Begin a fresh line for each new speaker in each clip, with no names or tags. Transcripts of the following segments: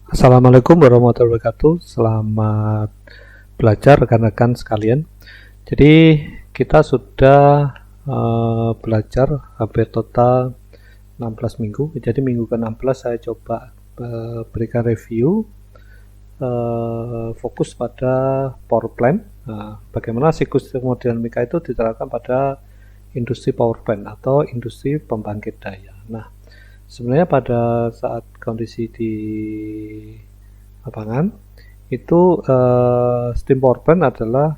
Assalamualaikum warahmatullahi wabarakatuh. Selamat belajar rekan-rekan sekalian. Jadi kita sudah belajar hampir total 16 minggu. Jadi minggu ke-16 saya coba berikan review fokus pada power plant. Bagaimana siklus termodinamika itu diterapkan pada industri power plant atau industri pembangkit daya. Nah, sebenarnya pada saat kondisi di lapangan itu steam power plant adalah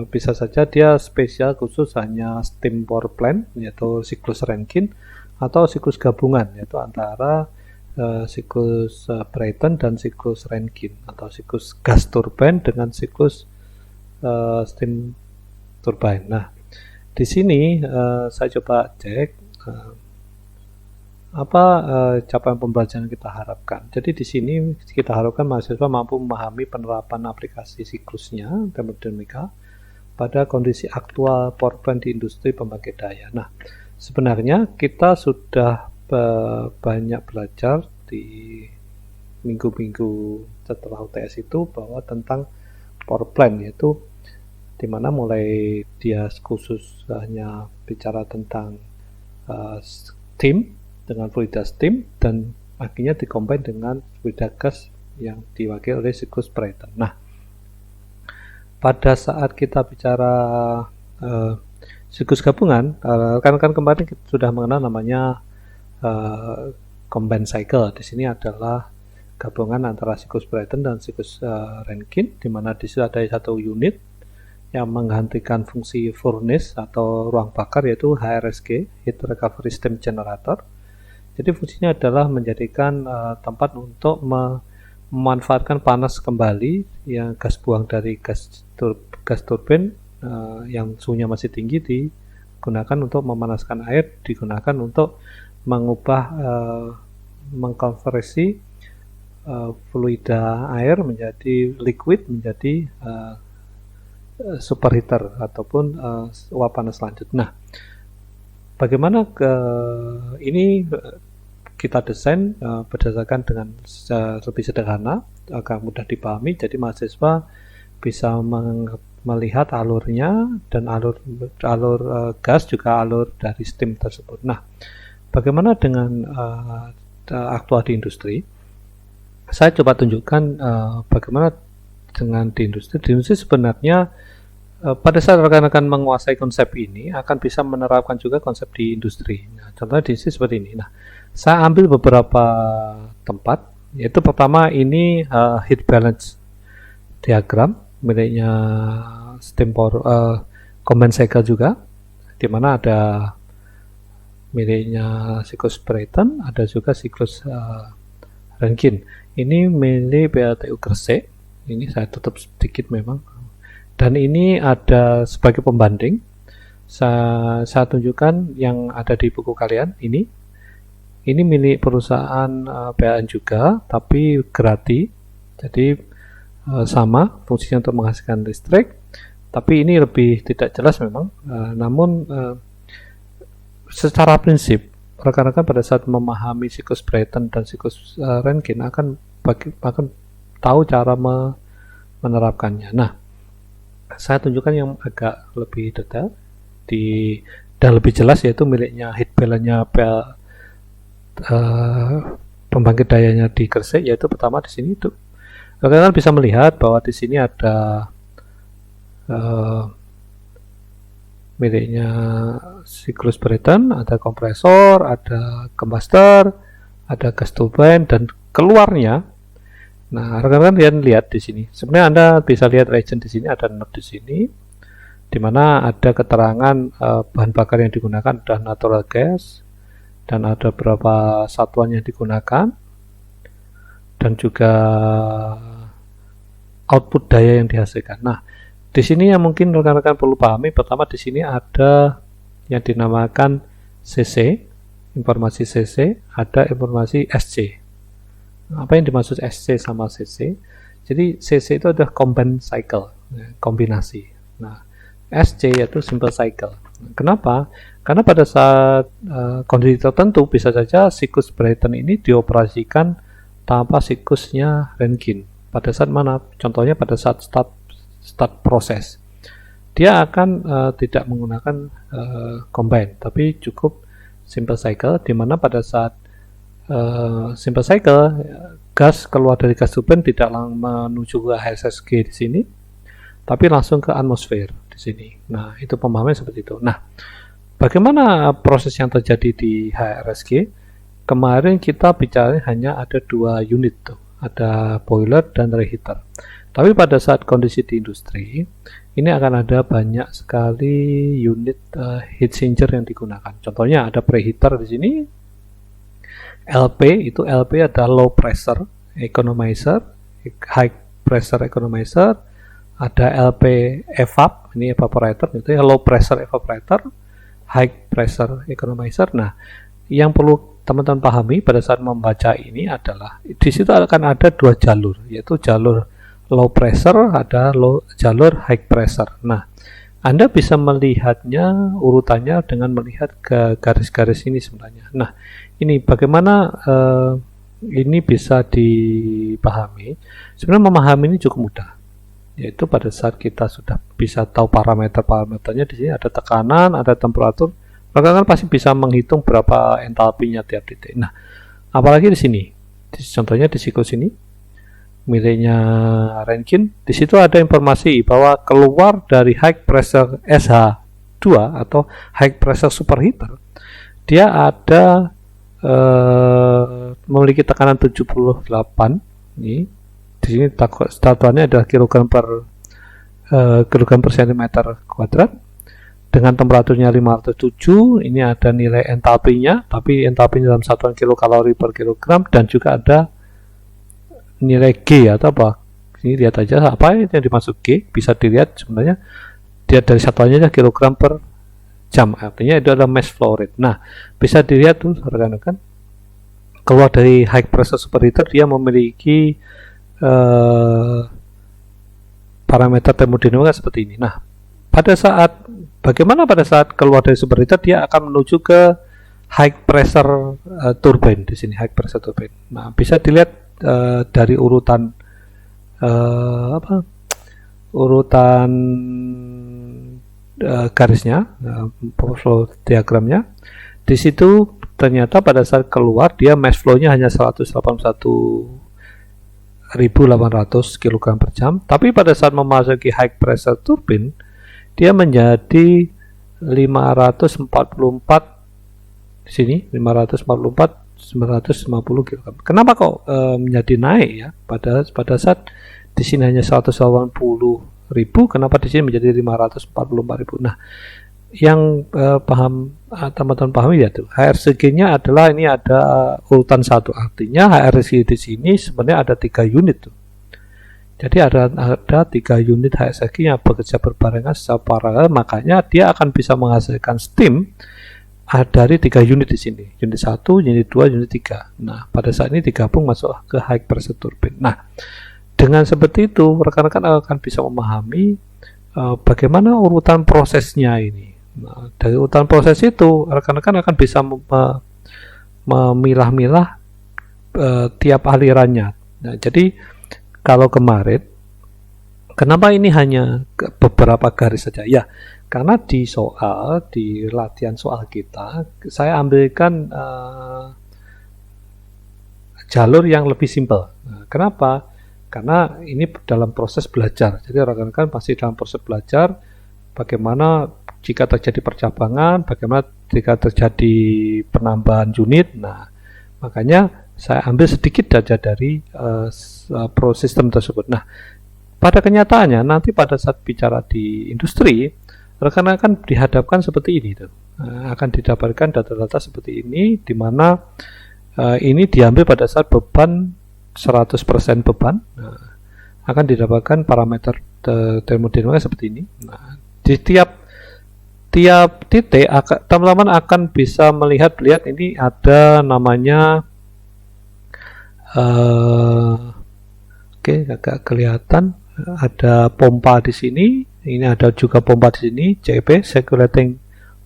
bisa saja dia spesial khusus hanya steam power plant yaitu siklus Rankine atau siklus gabungan yaitu antara siklus Brayton dan siklus Rankine atau siklus gas turbine dengan siklus steam turbine. Nah, di sini saya coba cek apa capaian pembelajaran kita harapkan. Jadi di sini kita harapkan mahasiswa mampu memahami penerapan aplikasi siklusnya termodinamika pada kondisi aktual power plant di industri pembangkit daya. Nah, sebenarnya kita sudah banyak belajar di minggu-minggu setelah UTS itu bahwa tentang power plant, yaitu dimana mulai dia khusus hanya bicara tentang steam dengan fluiditas steam dan akhirnya dikombin dengan fluida gas yang diwakili oleh siklus Brayton. Nah, pada saat kita bicara siklus gabungan, rekan-rekan kemarin kita sudah mengenal namanya combined cycle. Di sini adalah gabungan antara siklus Brayton dan siklus Rankine, di mana di situ ada satu unit yang menggantikan fungsi furnace atau ruang bakar yaitu HRSG, Heat Recovery Steam Generator. Jadi fungsinya adalah menjadikan tempat untuk memanfaatkan panas kembali yang gas buang dari gas turbin yang suhunya masih tinggi digunakan untuk memanaskan air, digunakan untuk mengubah mengkonversi fluida air menjadi liquid menjadi superheater ataupun uap panas lanjut. Nah, bagaimana ini kita desain berdasarkan dengan lebih sederhana agar mudah dipahami, jadi mahasiswa bisa melihat alurnya dan alur gas juga alur dari steam tersebut. Nah, bagaimana dengan aktual di industri? Saya coba tunjukkan bagaimana dengan di industri. Di industri sebenarnya pada saat rekan-rekan menguasai konsep ini akan bisa menerapkan juga konsep di industri. Nah, contohnya di industri seperti ini. Nah, saya ambil beberapa tempat, yaitu pertama ini heat balance diagram miliknya steam power combined cycle juga, di mana ada miliknya siklus Brayton, ada juga siklus Rankine. Ini milik PLTU Gresik. Ini saya tutup sedikit memang. Dan ini ada sebagai pembanding. Saya tunjukkan yang ada di buku kalian ini. Ini milik perusahaan PLN juga, tapi gratis. Jadi sama fungsinya untuk menghasilkan listrik. Tapi ini lebih tidak jelas memang. Namun secara prinsip, rekan-rekan pada saat memahami siklus Brayton dan siklus Rankine akan tahu cara menerapkannya. Nah, saya tunjukkan yang agak lebih detail dan lebih jelas, yaitu miliknya heat balance-nya pembangkit dayanya di Gresik, yaitu pertama di sini itu rekan-rekan bisa melihat bahwa di sini ada miliknya siklus Brayton, ada kompresor, ada combustor, ada gas turbine, dan keluarnya. Nah, rekan-rekan lihat di sini. Sebenarnya Anda bisa lihat legend di sini, ada note di sini, di mana ada keterangan bahan bakar yang digunakan adalah natural gas, dan ada beberapa satuan yang digunakan, dan juga output daya yang dihasilkan. Nah, di sini yang mungkin rekan-rekan perlu pahami, pertama di sini ada yang dinamakan CC, informasi CC, ada informasi SC. Apa yang dimaksud SC sama CC? Jadi CC itu adalah combined cycle, kombinasi. Nah, SC yaitu simple cycle. Kenapa? Karena pada saat kondisi tertentu bisa saja siklus Brayton ini dioperasikan tanpa siklusnya Rankine. Pada saat mana? Contohnya pada saat start proses. Dia akan tidak menggunakan combine, tapi cukup simple cycle, di mana pada saat simple cycle gas keluar dari gas turbine tidak langsung menuju ke HRSG di sini, tapi langsung ke atmosfer di sini. Nah, itu pemahaman seperti itu. Nah, bagaimana proses yang terjadi di HRSG? Kemarin kita bicara hanya ada 2 unit tuh, ada boiler dan reheater. Tapi pada saat kondisi di industri, ini akan ada banyak sekali unit heat exchanger yang digunakan. Contohnya ada preheater di sini, LP itu LP ada low pressure economizer, high pressure economizer, ada LP evap, ini evaporator, itu ya low pressure evaporator, high pressure economizer. Nah, yang perlu teman-teman pahami pada saat membaca ini adalah di situ akan ada 2 jalur, yaitu jalur low pressure, ada jalur high pressure. Nah, Anda bisa melihatnya urutannya dengan melihat ke garis-garis ini sebenarnya. Nah, ini bagaimana ini bisa dipahami. Sebenarnya memahami ini cukup mudah, yaitu pada saat kita sudah bisa tahu parameternya. Di sini ada tekanan, ada temperatur, maka kan pasti bisa menghitung berapa entalpinya tiap titik. Nah, apalagi di sini, contohnya di siklus ini, miliknya Rankine, di situ ada informasi bahwa keluar dari high pressure SH2 atau high pressure superheater, dia ada memiliki tekanan 78. Ini di sini satuannya adalah kilogram per sentimeter kuadrat, dengan temperaturnya 507. Ini ada nilai entalpinya, tapi entalpinya dalam satuan kilokalori per kilogram, dan juga ada nilai G atau apa. Ini lihat aja apa yang dimaksud G, bisa dilihat sebenarnya dia dari satuannya kilogram per jam, artinya itu adalah mass flow rate. Nah, bisa dilihat tuh rekan-rekan, keluar dari high pressure superheater dia memiliki parameter termodinamika seperti ini. Nah, bagaimana pada saat keluar dari superheater dia akan menuju ke high pressure turbine di sini, high pressure turbine. Nah, bisa dilihat dari urutan garisnya, flow diagramnya. Di situ ternyata pada saat keluar dia mass flow-nya hanya 181.800 kg per jam, tapi pada saat memasuki high pressure turbine dia menjadi 544 di sini, 950 kg. Kenapa kok menjadi naik ya? Pada saat di sini hanya 180.000, kenapa di sini menjadi 544.000? Nah, yang teman-teman pahami ya tuh, HRSG-nya adalah ini ada urutan 1, artinya HRSG di sini sebenarnya ada 3 unit tuh. Jadi ada 3 unit HRSG yang bekerja berbarengan secara paralel, makanya dia akan bisa menghasilkan steam dari 3 unit di sini, unit 1, unit 2, unit 3. Nah, pada saat ini digabung masuk ke high pressure turbine. Nah, dengan seperti itu rekan-rekan akan bisa memahami bagaimana urutan prosesnya ini. Nah, dari urutan proses itu rekan-rekan akan bisa memilah-milah tiap alirannya. Nah, jadi kalau kemarin kenapa ini hanya beberapa garis saja? Ya, karena di latihan soal kita, saya ambilkan jalur yang lebih simpel. Nah, kenapa? Karena ini dalam proses belajar. Jadi rekan-rekan pasti dalam proses belajar bagaimana jika terjadi percabangan, bagaimana jika terjadi penambahan unit. Nah, makanya saya ambil sedikit saja dari sistem tersebut. Nah, pada kenyataannya nanti pada saat bicara di industri, rekan-rekan dihadapkan seperti ini tuh. Akan didapatkan data-data seperti ini, di mana ini diambil pada saat beban 100% beban. Nah, akan didapatkan parameter termodinamika seperti ini. Nah, di tiap titik teman-teman akan bisa melihat ini ada namanya oke, agak kelihatan ada pompa di sini. Ini ada juga pompa di sini, CP, circulating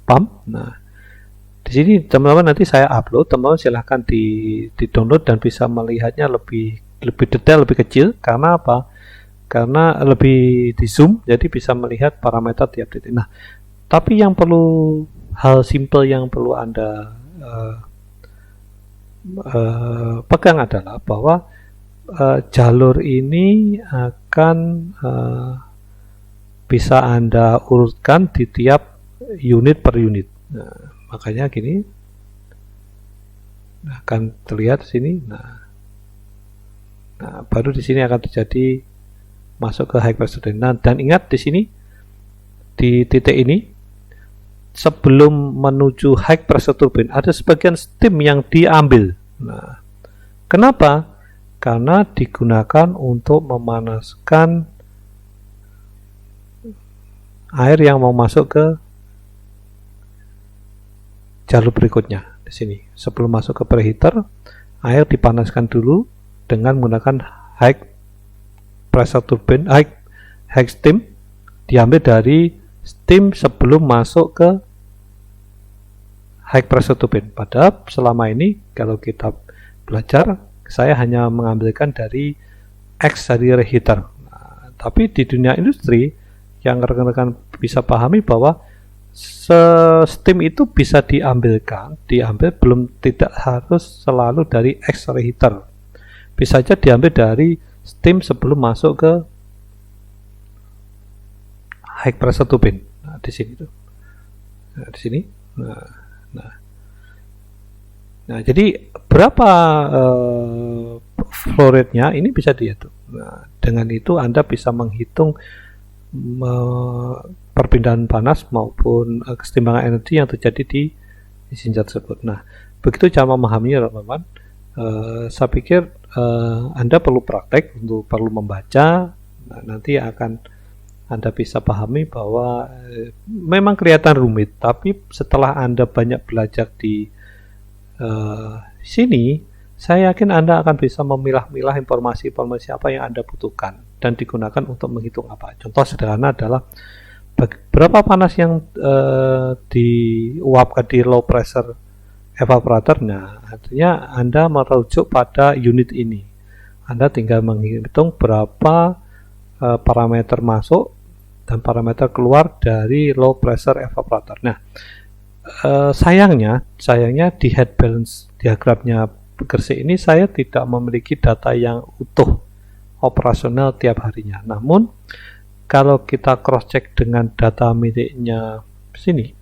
pump. Nah, Di sini teman-teman nanti saya upload, teman-teman silahkan di download dan bisa melihatnya lebih detail, lebih kecil. Karena apa? Karena lebih di zoom, jadi bisa melihat parameter tiap titik. Nah, tapi yang perlu, hal simple yang perlu Anda pegang adalah bahwa jalur ini akan bisa Anda urutkan di tiap unit per unit. Nah, makanya gini akan terlihat di sini. Nah, baru di sini akan terjadi masuk ke high pressure turbine. Nah, dan ingat di sini di titik ini sebelum menuju high pressure turbine ada sebagian steam yang diambil. Nah, kenapa? Karena digunakan untuk memanaskan air yang mau masuk ke jalur berikutnya. Di sini sebelum masuk ke preheater, air dipanaskan dulu dengan menggunakan high pressure turbine, high steam, diambil dari steam sebelum masuk ke high pressure turbine. Padahal selama ini kalau kita belajar, saya hanya mengambilkan dari X dari reheater. Nah, tapi di dunia industri yang rekan-rekan bisa pahami bahwa steam itu bisa diambil belum tidak harus selalu dari X reheater. Bisa saja diambil dari steam sebelum masuk ke high pressure turbine. Nah, di sini tuh. Nah, di sini. Nah, jadi berapa flow rate-nya ini bisa dihitung. Nah, dengan itu Anda bisa menghitung perpindahan panas maupun kesetimbangan energi yang terjadi di mesin tersebut. Nah, begitu cara memahaminya, teman-teman. Saya pikir Anda perlu praktek, perlu membaca. Nah, nanti akan Anda bisa pahami bahwa memang kelihatan rumit, tapi setelah Anda banyak belajar di sini, saya yakin Anda akan bisa memilah-milah informasi-informasi apa yang Anda butuhkan dan digunakan untuk menghitung apa. Contoh sederhana adalah berapa panas yang diuapkan di low pressure evaporator. Nah, artinya Anda merujuk pada unit ini. Anda tinggal menghitung berapa parameter masuk dan parameter keluar dari low pressure evaporator. Nah, sayangnya di head balance diagramnya Gresik ini saya tidak memiliki data yang utuh operasional tiap harinya. Namun kalau kita cross check dengan data miliknya sini,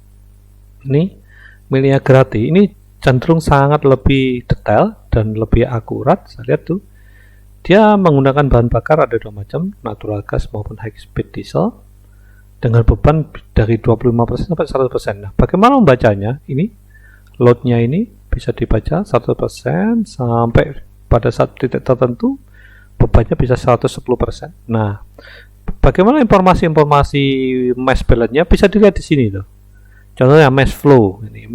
ini miliknya Grati, ini cenderung sangat lebih detail dan lebih akurat. Saya lihat tuh, dia menggunakan bahan bakar ada dua macam, natural gas maupun high speed diesel, dengan beban dari 25% sampai 100%. Nah, bagaimana membacanya? Ini loadnya ini bisa dibaca 100% sampai pada saat titik tertentu bebannya bisa 110%. Nah, bagaimana informasi-informasi mass balance-nya bisa dilihat di sini loh. Contohnya mass flow. Ini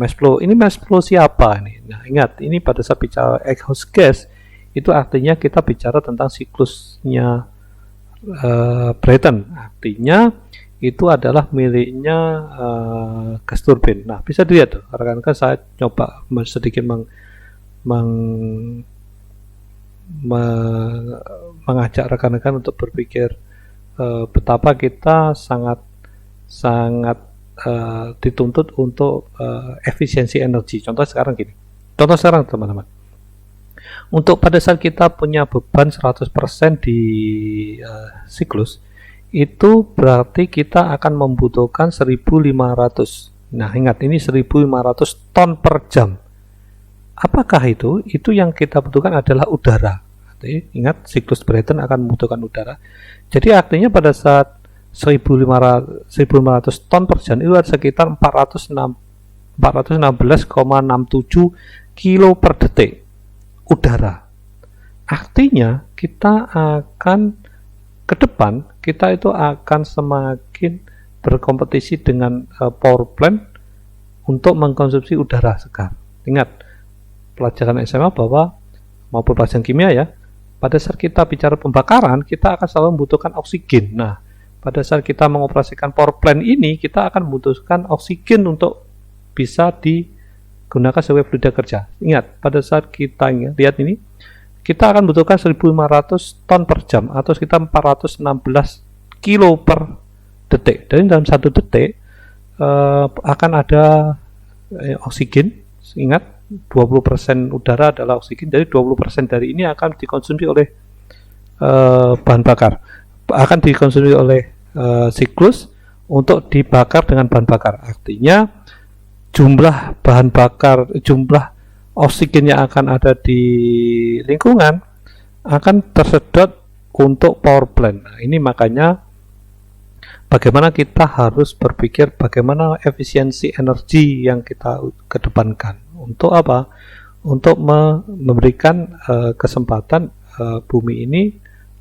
mass flow siapa ini? Nah, ingat, ini pada saat bicara exhaust gas itu artinya kita bicara tentang siklusnya Brayton. Artinya itu adalah miliknya gas turbin. Nah, bisa dilihat tuh, rekan-rekan saya coba sedikit mengajak rekan-rekan untuk berpikir betapa kita sangat dituntut untuk efisiensi energi. Contoh sekarang gini. Contoh sekarang teman-teman. Untuk pada saat kita punya beban 100% di siklus, itu berarti kita akan membutuhkan 1.500. Nah, ingat ini 1.500 ton per jam. Apakah itu? Itu yang kita butuhkan adalah udara. Jadi, ingat siklus Brayton akan membutuhkan udara. Jadi artinya pada saat 1.500 ton per jam itu ada sekitar 416,67 kilo per detik udara. Artinya kita akan ke depan kita itu akan semakin berkompetisi dengan power plant untuk mengkonsumsi udara segar. Ingat pelajaran SMA bahwa maupun pelajaran kimia ya, pada saat kita bicara pembakaran kita akan selalu membutuhkan oksigen. Nah, pada saat kita mengoperasikan power plant ini kita akan membutuhkan oksigen untuk bisa gunakan sebagai fluida kerja. Ingat, pada saat kita lihat ini, kita akan butuhkan 1.500 ton per jam atau sekitar 416 kilo per detik. Dan dalam 1 detik akan ada oksigen. Ingat, 20% udara adalah oksigen, jadi 20% dari ini akan dikonsumsi oleh bahan bakar, akan dikonsumsi oleh siklus untuk dibakar dengan bahan bakar. Artinya jumlah bahan bakar, jumlah oksigen yang akan ada di lingkungan akan tersedot untuk power plant. Nah, ini makanya bagaimana kita harus berpikir bagaimana efisiensi energi yang kita kedepankan. Untuk apa? Untuk memberikan kesempatan bumi ini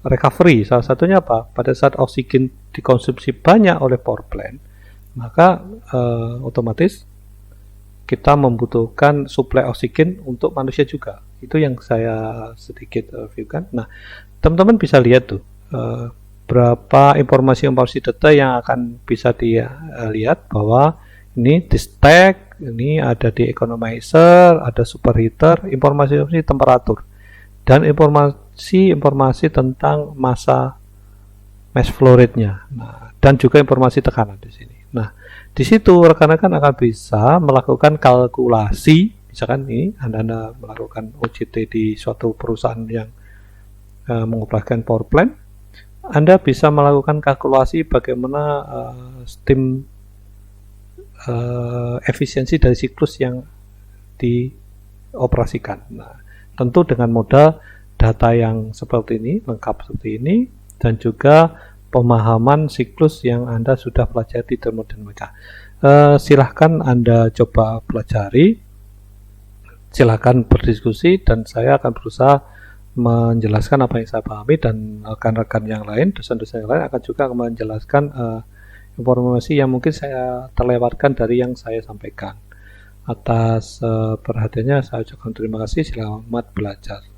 recovery. Salah satunya apa? Pada saat oksigen dikonsumsi banyak oleh power plant, maka otomatis kita membutuhkan suplai oksigen untuk manusia juga. Itu yang saya sedikit reviewkan. Nah, teman-teman bisa lihat tuh berapa informasi-informasi data yang akan bisa dilihat bahwa ini di stack, ini ada di economizer, ada superheater, informasi temperatur, dan informasi tentang massa mass flow rate-nya. Nah, dan juga informasi tekanan di sini. Nah, di situ rekan-rekan akan bisa melakukan kalkulasi, misalkan ini Anda melakukan OJT di suatu perusahaan yang mengoperasikan power plant, Anda bisa melakukan kalkulasi bagaimana steam efisiensi dari siklus yang dioperasikan. Nah, tentu dengan modal data yang seperti ini, lengkap seperti ini, dan juga pemahaman siklus yang Anda sudah pelajari di termodinamika. Silahkan Anda coba pelajari, silahkan berdiskusi, dan saya akan berusaha menjelaskan apa yang saya pahami, dan rekan-rekan yang lain, dosen-dosen yang lain akan juga menjelaskan informasi yang mungkin saya terlewatkan dari yang saya sampaikan. Atas perhatiannya saya ucapkan terima kasih, selamat belajar.